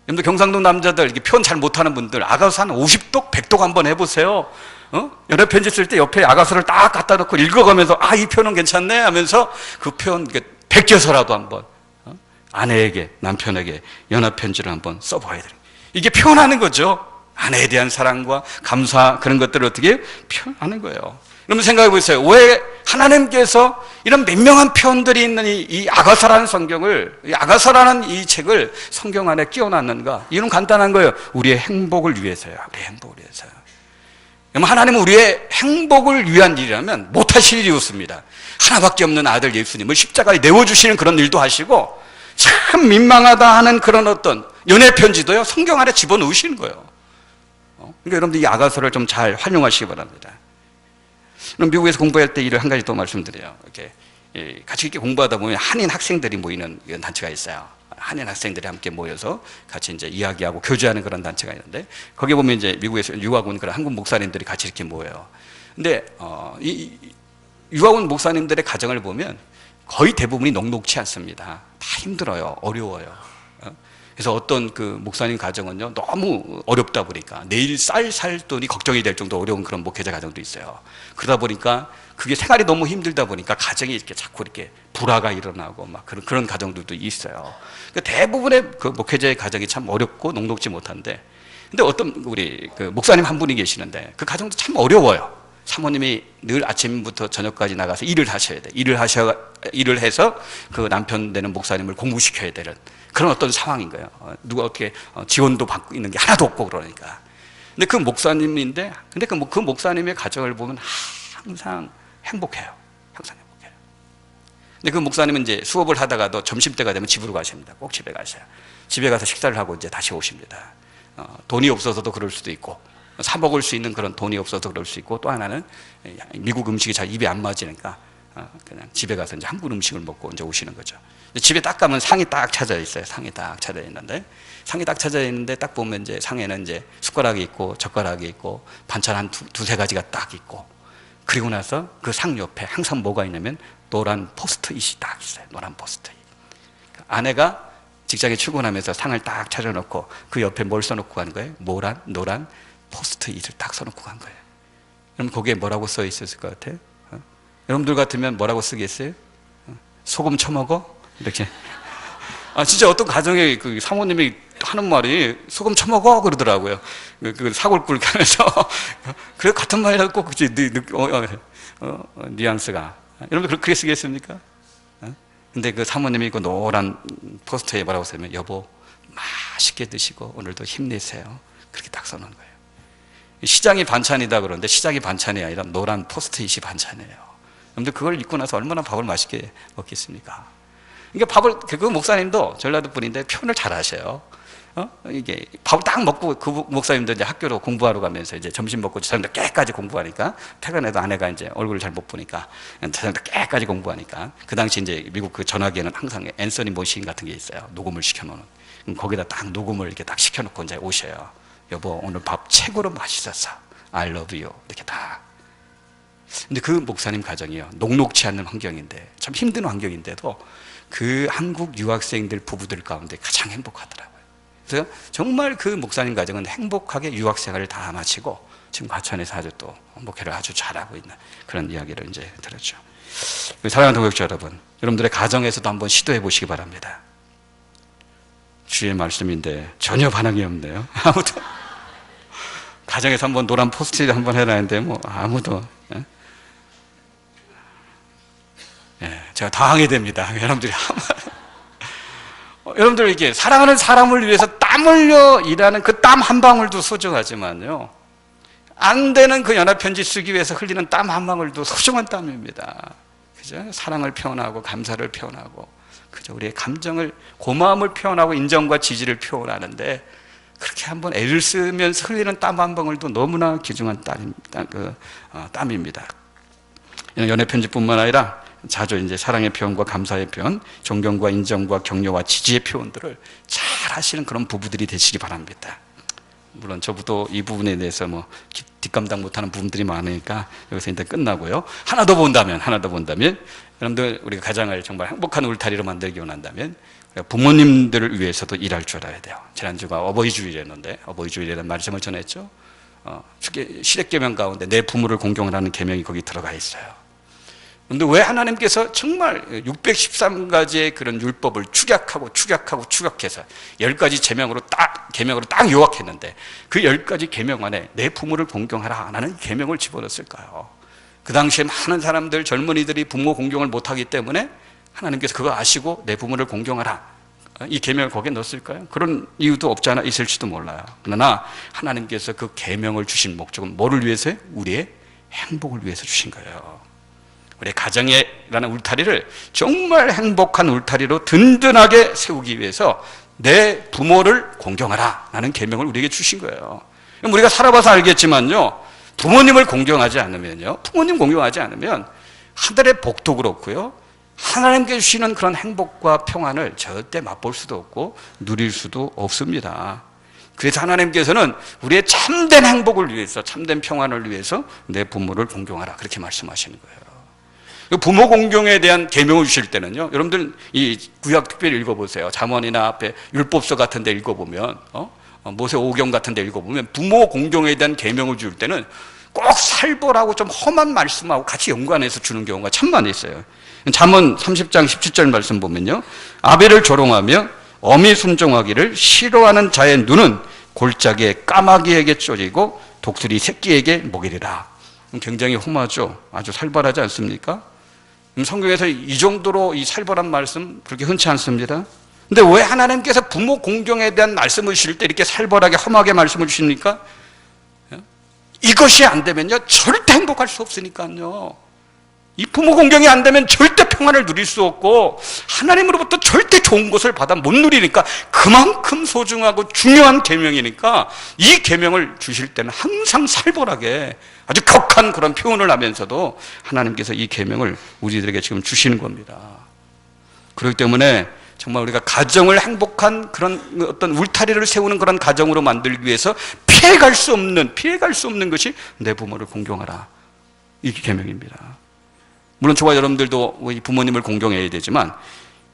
여러분들 경상도 남자들 이렇게 표현 잘 못하는 분들 아가서 한 50독, 100독 한번 해보세요. 연애 편지 쓸 때 옆에 아가서를 딱 갖다 놓고 읽어가면서 이 표현은 괜찮네 하면서 그 표현 베껴서라도 한번 아내에게, 남편에게 연애 편지를 한번 써봐야 돼요. 이게 표현하는 거죠. 아내에 대한 사랑과 감사, 그런 것들을 어떻게 표현하는 거예요. 여러분 생각해 보세요. 왜 하나님께서 이런 민명한 표현들이 있는 이 아가서라는 성경을, 이 아가서라는 이 책을 성경 안에 끼워놨는가? 이유는 간단한 거예요. 우리의 행복을 위해서요. 우리의 행복을 위해서요. 하나님은 우리의 행복을 위한 일이라면 못하실 일이 없습니다. 하나밖에 없는 아들 예수님을 십자가에 내어주시는 그런 일도 하시고, 참 민망하다 하는 그런 어떤 연애 편지도요, 성경 안에 집어넣으시는 거예요. 그러니까 여러분들 이 아가서를 좀 잘 활용하시기 바랍니다. 그럼 미국에서 공부할 때 일을 한 가지 또 말씀드려요. 이렇게 같이 이렇게 공부하다 보면 한인 학생들이 모이는 이런 단체가 있어요. 한인 학생들이 함께 모여서 같이 이제 이야기하고 교제하는 그런 단체가 있는데, 거기 보면 이제 미국에서 유학 온 그런 한국 목사님들이 같이 이렇게 모여요. 근데 이 유학 온 목사님들의 가정을 보면 거의 대부분이 녹록치 않습니다. 다 힘들어요. 어려워요. 그래서 어떤 그 목사님 가정은요, 너무 어렵다 보니까 내일 살 돈이 걱정이 될 정도 어려운 그런 목회자 가정도 있어요. 그러다 보니까 그게 생활이 너무 힘들다 보니까 가정이 이렇게 자꾸 이렇게 불화가 일어나고 막 그런 가정들도 있어요. 그러니까 대부분의 그 목회자의 가정이 참 어렵고 녹록지 못한데, 근데 어떤 우리 그 목사님 한 분이 계시는데 그 가정도 참 어려워요. 사모님이 늘 아침부터 저녁까지 나가서 일을 하셔야 돼. 일을 해서 그 남편 되는 목사님을 공부시켜야 되는 그런 어떤 상황인 거예요. 누가 어떻게 지원도 받고 있는 게 하나도 없고 그러니까. 근데 그 목사님인데, 근데 그 목사님의 가정을 보면 항상 행복해요. 항상 행복해요. 근데 그 목사님은 이제 수업을 하다가도 점심때가 되면 집으로 가십니다. 꼭 집에 가셔요. 집에 가서 식사를 하고 이제 다시 오십니다. 돈이 없어서도 그럴 수도 있고, 사 먹을 수 있는 그런 돈이 없어서 그럴 수 있고, 또 하나는 미국 음식이 잘 입에 안 맞으니까 그냥 집에 가서 이제 한국 음식을 먹고 이제 오시는 거죠. 집에 딱 가면 상이 딱 찾아 있어요. 상이 딱 찾아 있는데, 상이 딱 찾아 있는데 딱 보면 이제 상에는 이제 숟가락이 있고 젓가락이 있고 반찬 한 두세 가지가 딱 있고, 그리고 나서 그 상 옆에 항상 뭐가 있냐면 노란 포스트잇이 딱 있어요. 노란 포스트잇. 아내가 직장에 출근하면서 상을 딱 차려놓고 그 옆에 뭘 써놓고 간 거예요? 노란 포스트잇을 딱 써놓고 간 거예요. 그럼 거기에 뭐라고 써 있었을 것 같아요? 여러분들 같으면 뭐라고 쓰겠어요? 소금 쳐먹어? 이렇게. 진짜 어떤 가정에 그 사모님이 하는 말이 소금 쳐먹어? 그러더라고요. 그 사골 끓게 하면서. 그래, 같은 말이라도 꼭, 그치, 뉘앙스가. 여러분들 그렇게 쓰겠습니까? 근데 그 사모님이 그 노란 포스터에 뭐라고 쓰냐면, 여보, 맛있게 드시고 오늘도 힘내세요. 그렇게 딱 써놓은 거예요. 시장이 반찬이다 그러는데 시장이 반찬이 아니라 노란 포스트잇이 반찬이에요. 여러분들 그걸 읽고 나서 얼마나 밥을 맛있게 먹겠습니까? 그러니까 그 목사님도 전라도 분인데 표현을 잘 하셔요. 이게 밥을 딱 먹고 그 목사님도 이제 학교로 공부하러 가면서 이제 점심 먹고 저녁 깨까지 공부하니까, 퇴근해도 아내가 이제 얼굴을 잘 못 보니까 저녁 깨까지 공부하니까, 그 당시 이제 미국 그 전화기에는 항상 앤서니 머신 같은 게 있어요. 녹음을 시켜놓는. 거기다 딱 녹음을 이렇게 딱 시켜놓고 이제 오셔요. 여보, 오늘 밥 최고로 맛있었어. I love you. 이렇게 다. 근데 그 목사님 가정이요, 녹록치 않는 환경인데, 참 힘든 환경인데도 그 한국 유학생들 부부들 가운데 가장 행복하더라고요. 그래서 정말 그 목사님 가정은 행복하게 유학생활을 다 마치고 지금 과천에서 아주 또 목회를 아주 잘하고 있는 그런 이야기를 이제 들었죠. 사랑하는 동역자 여러분, 여러분들의 가정에서도 한번 시도해 보시기 바랍니다. 주의 말씀인데 전혀 반응이 없네요. 아무도. 가정에서 한번 노란 포스트잇 한번 해라는데 뭐 아무도. 제가 당하게 됩니다. 여러분들이 여러분들 이게 사랑하는 사람을 위해서 땀 흘려 일하는 그 땀 한 방울도 소중하지만요, 안 되는 그 연합편지 쓰기 위해서 흘리는 땀 한 방울도 소중한 땀입니다. 그죠? 사랑을 표현하고 감사를 표현하고, 그죠? 우리의 감정을, 고마움을 표현하고 인정과 지지를 표현하는데, 그렇게 한번 애를 쓰면서 흘리는 땀 한 방울도 너무나 귀중한 땀입니다. 연애편지뿐만 아니라 자주 이제 사랑의 표현과 감사의 표현, 존경과 인정과 격려와 지지의 표현들을 잘 하시는 그런 부부들이 되시기 바랍니다. 물론 저부터 이 부분에 대해서 뭐 뒷감당 못하는 부분들이 많으니까 여기서 일단 끝나고요. 하나 더 본다면 여러분들, 우리가 가정을 정말 행복한 울타리로 만들기 원한다면 부모님들을 위해서도 일할 줄 알아야 돼요. 지난주가 어버이주일이었는데 어버이주일이라는 말씀을 전했죠. 시댁계명 가운데 내 부모를 공경하라는 계명이 거기 들어가 있어요. 그런데 왜 하나님께서 정말 613가지의 그런 율법을 축약해서 10가지 계명으로 딱 요약했는데, 그 10가지 계명 안에 내 부모를 공경하라 라는 계명을 집어넣었을까요? 그 당시에 많은 사람들, 젊은이들이 부모 공경을 못하기 때문에 하나님께서 그거 아시고 내 부모를 공경하라, 이 계명을 거기에 넣었을까요? 그런 이유도 없지 않아 있을지도 몰라요. 그러나 하나님께서 그 계명을 주신 목적은 뭐를 위해서요? 우리의 행복을 위해서 주신 거예요. 우리 가정이라는 울타리를 정말 행복한 울타리로 든든하게 세우기 위해서 내 부모를 공경하라 라는 계명을 우리에게 주신 거예요. 우리가 살아봐서 알겠지만요, 부모님 공경하지 않으면 하늘의 복도 그렇고요, 하나님께 주시는 그런 행복과 평안을 절대 맛볼 수도 없고 누릴 수도 없습니다. 그래서 하나님께서는 우리의 참된 행복을 위해서, 참된 평안을 위해서 내 부모를 공경하라, 그렇게 말씀하시는 거예요. 부모 공경에 대한 계명을 주실 때는요, 여러분들 이 구약 특별히 읽어보세요. 잠언이나 앞에 율법서 같은 데 읽어보면, 모세오경 같은 데 읽어보면 부모 공경에 대한 계명을 줄 때는 꼭 살벌하고 좀 험한 말씀하고 같이 연관해서 주는 경우가 참 많이 있어요. 잠언 30장 17절 말씀 보면요, 아벨을 조롱하며 어미 순종하기를 싫어하는 자의 눈은 골짜기에 까마귀에게 쫄리고 독수리 새끼에게 먹이리라. 굉장히 험하죠. 아주 살벌하지 않습니까? 성경에서 이 정도로 이 살벌한 말씀 그렇게 흔치 않습니다. 근데 왜 하나님께서 부모 공경에 대한 말씀을 주실 때 이렇게 살벌하게 험하게 말씀을 주십니까? 이것이 안 되면요 절대 행복할 수 없으니까요. 이 부모 공경이 안 되면 절대 평안을 누릴 수 없고 하나님으로부터 절대 좋은 것을 받아 못 누리니까 그만큼 소중하고 중요한 계명이니까 이 계명을 주실 때는 항상 살벌하게 아주 격한 그런 표현을 하면서도 하나님께서 이 계명을 우리들에게 지금 주시는 겁니다. 그렇기 때문에 정말 우리가 가정을 행복한 그런 어떤 울타리를 세우는 그런 가정으로 만들기 위해서 피해갈 수 없는 것이 내 부모를 공경하라. 이게 계명입니다. 물론 저와 여러분들도 우리 부모님을 공경해야 되지만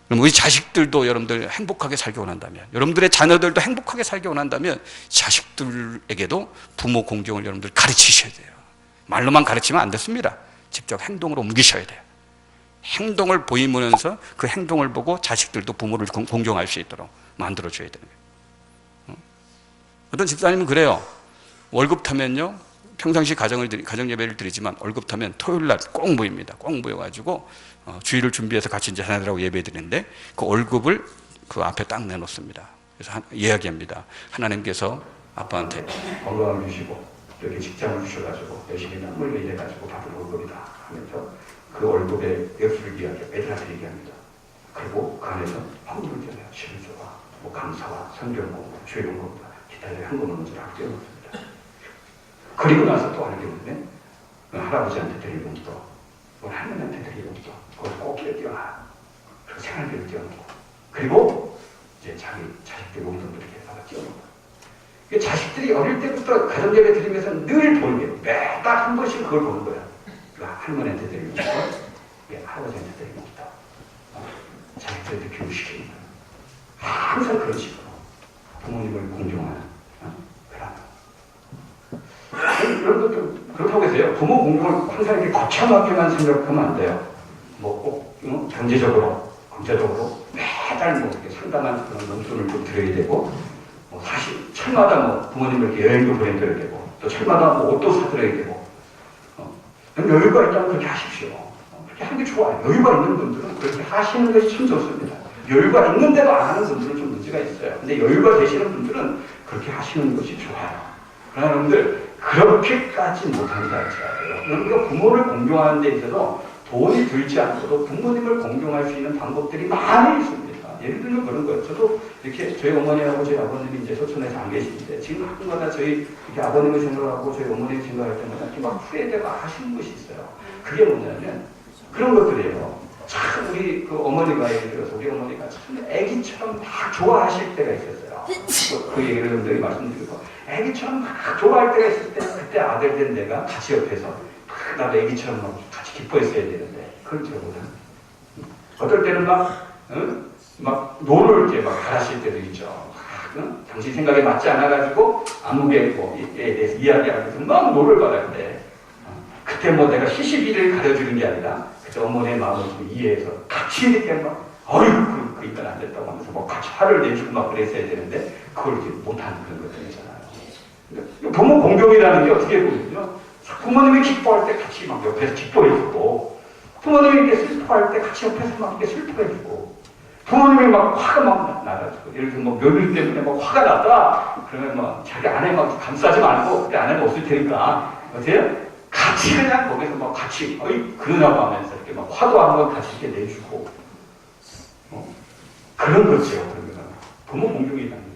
우리 자식들도 여러분들 행복하게 살기 원한다면, 여러분들의 자녀들도 행복하게 살기 원한다면 자식들에게도 부모 공경을 여러분들 가르치셔야 돼요. 말로만 가르치면 안 됐습니다. 직접 행동으로 옮기셔야 돼요. 행동을 보이면서 그 행동을 보고 자식들도 부모를 공경할 수 있도록 만들어줘야 되는 거예요. 어떤 집사님은 그래요. 월급 타면요, 평상시 가정 예배를 드리지만 월급 타면 토요일 날 꼭 모입니다. 꼭 모여가지고 주일을 준비해서 같이 이제 하나님하고 예배 드리는데 그 월급을 그 앞에 딱 내놓습니다. 그래서 이야기합니다. 하나님께서 아빠한테 건강을 주시고 이렇게 직장을 주셔가지고 열심히 눈물로 일해가지고 받은 월급이다 하면서 그 월급의 액수를 애들한테 얘기합니다. 그리고 그 안에서 헌금을 드려요. 11조와 뭐 감사와 성경공부, 주일공부다 기타를 한금을 먼저 다 떼어놓습니다. 그리고 나서 또 하는 경우는 할아버지한테 드릴 용돈, 할머니한테 드릴 용돈, 그걸 꼭 띄어놔. 그 생활비를 띄어놓고, 그리고 이제 자기 자식들 용돈도 이렇게 다 띄어놓고. 자식들이 어릴 때부터 가정예배 드리면서 늘 보는 게 매달 한 번씩 그걸 보는 거야. 할머니한테 드릴 용돈, 할아버지한테 드릴 용돈, 자식들한테 교육시키는 거야. 항상 그런 식으로 부모님을 공경하는. 여러분도 그렇다고 해서요. 부모 공경을 항상 이렇게 거창하게만 생각하면 안 돼요. 뭐 꼭 경제적으로, 경제적으로 매달 뭐 이렇게 상당한 그런 용돈을 좀 드려야 되고, 뭐 사실 철마다 뭐 부모님을 이렇게 여행도 보내드려야 되고, 또 철마다 뭐 옷도 사드려야 되고, 여유가 있다면 그렇게 하십시오. 그렇게 하는 게 좋아요. 여유가 있는 분들은 그렇게 하시는 것이 참 좋습니다. 여유가 있는데도 안 하는 분들은 좀 문제가 있어요. 근데 여유가 되시는 분들은 그렇게 하시는 것이 좋아요. 그러나 여러분들 그렇게까지 못한다 할지라도 우리가 부모를 공경하는 데 있어서 돈이 들지 않고도 부모님을 공경할 수 있는 방법들이 많이 있습니다. 예를 들면 그런 거예요. 저도 이렇게 저희 어머니하고 저희 아버님이 이제 소천에서 안 계시는데 지금 가끔가다 저희 이렇게 아버님을 생각하고 저희 어머니를 생각할 때마다 이렇게 막 후회되고 하시는 것이 있어요. 그게 뭐냐면 그런 것들이에요. 참 우리 그 어머니가 예를 들어서 우리 어머니가 참 애기처럼 막 좋아하실 때가 있었어요. 그 얘기를 여러분들이 말씀드리고 애기처럼 막 좋아할 때가 있을 때 그때 아들 된 내가 같이 옆에서 나도 애기처럼 막 같이 기뻐했어야 되는데 그걸 제가 못합니다. 어떨 때는 막 노를 이렇게 막 가라실 때도 있죠. 당신 생각에 맞지 않아가지고 아무개에 대해서 이야기하면서 막 노를 받았는데 그때 뭐 내가 시시비를 가려주는 게 아니라 그때 어머니의 마음을 좀 이해해서 같이 이렇게 막 어이구 그 인간 안 됐다고 하면서 뭐 같이 화를 내주고 막 그랬어야 되는데 그걸 이렇게 못하는 그런 것들이잖아요. 그러니까 부모 공경이라는 게 어떻게 보면요. 부모님이 기뻐할 때 같이 막 옆에서 기뻐해주고 부모님이 이렇게 슬퍼할 때 같이 옆에서 막 이렇게 슬퍼해주고 부모님이 막 화가 막 나가지고 예를 들면 뭐 며느리 때문에 막 화가 났다 그러면 막 자기 아내 막 감싸지 말고 그때 아내가 없을 테니까 어때요? 같이 그냥 거기서 막 같이 어이 그러냐고 하면서 이렇게 막 화도 한번 같이 이렇게 내주고 그런 거죠. 그러면 부모 공경이라는 게.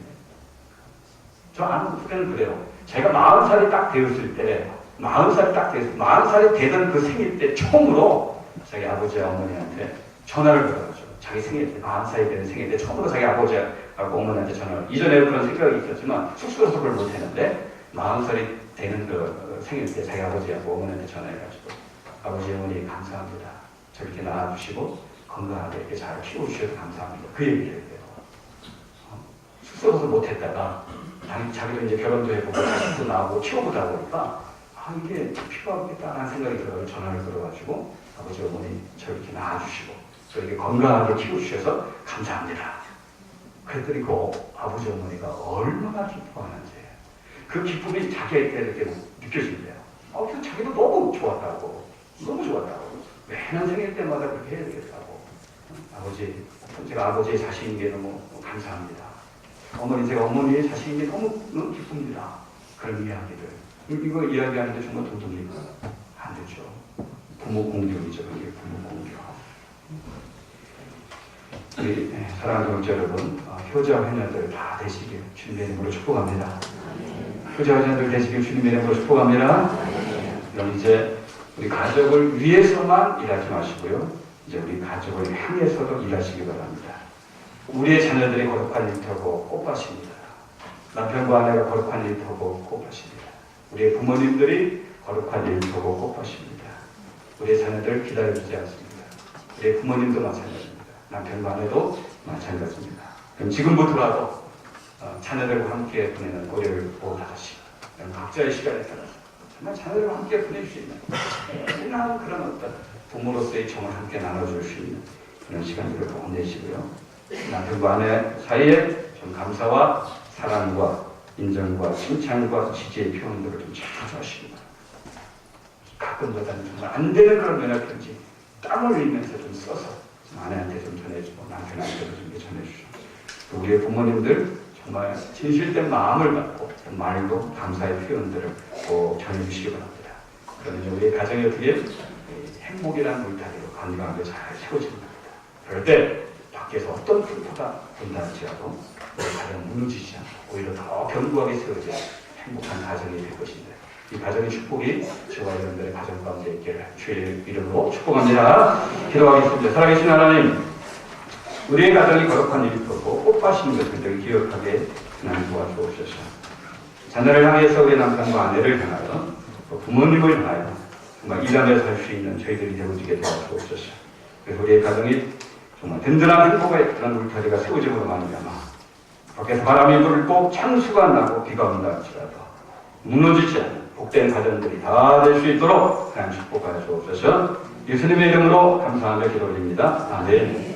저 아는 후배는 그래요. 제가 40살이 딱 되었을 때 40살이 되던 그 생일 때 처음으로 자기 아버지와 어머니한테 전화를 걸어가지고 자기 생일 때 40살이 되는 생일 때 처음으로 자기 아버지하고 어머니한테 전화를 이전에 그런 생각이 있었지만 쑥스러워서 그걸 못했는데 40살이 되는 그 생일 때 자기 아버지하고 어머니한테 전화해가지고 아버지 어머니 감사합니다. 저렇게 낳아주시고 건강하게 이렇게 잘 키워주셔서 감사합니다. 그 얘기를 해요. 쑥스러워서 못했다가 자기도 이제 결혼도 해보고 자식도 낳고 키워보다 보니까 이게 필요하겠다라는 생각이 들어서 전화를 걸어가지고 아버지 어머니 저렇게 낳아주시고 또 이렇게 건강하게 키워주셔서 감사합니다. 그랬더니 그 아버지 어머니가 얼마나 기뻐하는지 그 기쁨이 자기에게 이렇게 느껴진대요. 그래서 자기도 너무 좋았다고 매년 생일 때마다 그렇게 해야 되겠다고 제가 아버지의 자식인 게 너무 감사합니다. 어머니 제가 어머니의 자식인 게 너무 기쁩니다. 그런 이야기들 이거 이야기하는데 정말 돈 돕니까? 안 되죠. 부모 공경이죠. 그게 부모 공경. 우리 사랑하는 동지 여러분, 효자 회녀들 다 되시길 주님의 이름으로 축복합니다. 효자 회녀들 되시길 주님의 이름으로 축복합니다. 그럼 이제 우리 가족을 위해서만 일하지 마시고요. 이제 우리 가족을 향해서도 일하시기 바랍니다. 우리의 자녀들이 거룩한 일 터고 꽃밭입니다. 남편과 아내가 거룩한 일 터고 꽃밭입니다. 우리의 부모님들이 거룩한 일 터고 꽃밭입니다. 우리의 자녀들 기다려주지 않습니다. 우리의 부모님도 마찬가지입니다. 남편과 아내도 마찬가지입니다. 그럼 지금부터라도 자녀들과 함께 보내는 월요일 오후 5시 각자의 시간에 따라서 정말 자녀들과 함께 보낼 수 있는 흔한 그런 어떤 부모로서의 정을 함께 나눠줄 수 있는 그런 시간들을 보내시고요. 남편과 아내 사이에 좀 감사와 사랑과 인정과 칭찬과 지지의 표현들을 좀 자주 하시기 바랍니다. 가끔보다는 정말 안 되는 그런 면회편지 땀을 흘리면서 좀 써서 아내한테 좀 전해주고 남편한테도 좀 전해주시고 또 우리의 부모님들 정말 진실된 마음을 갖고 말도 감사의 표현들을 꼭 전해주시기 바랍니다. 그러면 우리의 가정이 어떻게 행복이라는 울타리로 건강하게 잘 세워집니다. 그럴 때 밖에서 어떤 풍파가 온다 할지라도 우리 가정은 무너지지 않고 오히려 더 견고하게 세워져 행복한 가정이 될 것입니다. 이 가정의 축복이 저와 여러분들의 가정 가운데 있기를 주의 이름으로 축복합니다. 기도하겠습니다. 살아계신 하나님, 우리의 가정이 거룩한 일이 터고 꽃밭인 것을 늘 기억하게 하나님 도와주옵소서. 자녀를 향해서 우리 남편과 아내를 향하여 또 부모님을 향하여 정말 일하며 살 수 있는 저희들이 되어지게 도와주옵소서. 그래서 우리의 가정이 정말 든든한 행복의 그런 울타리가 세워짐으로 말미암아 밖에서 바람이 불고 창수가 나고 비가 온다 할지라도 무너지지 않는 복된 가정들이 다 될 수 있도록 하나님 축복하여 주옵소서. 예수님의 이름으로 감사하며 기도드립니다. 아멘.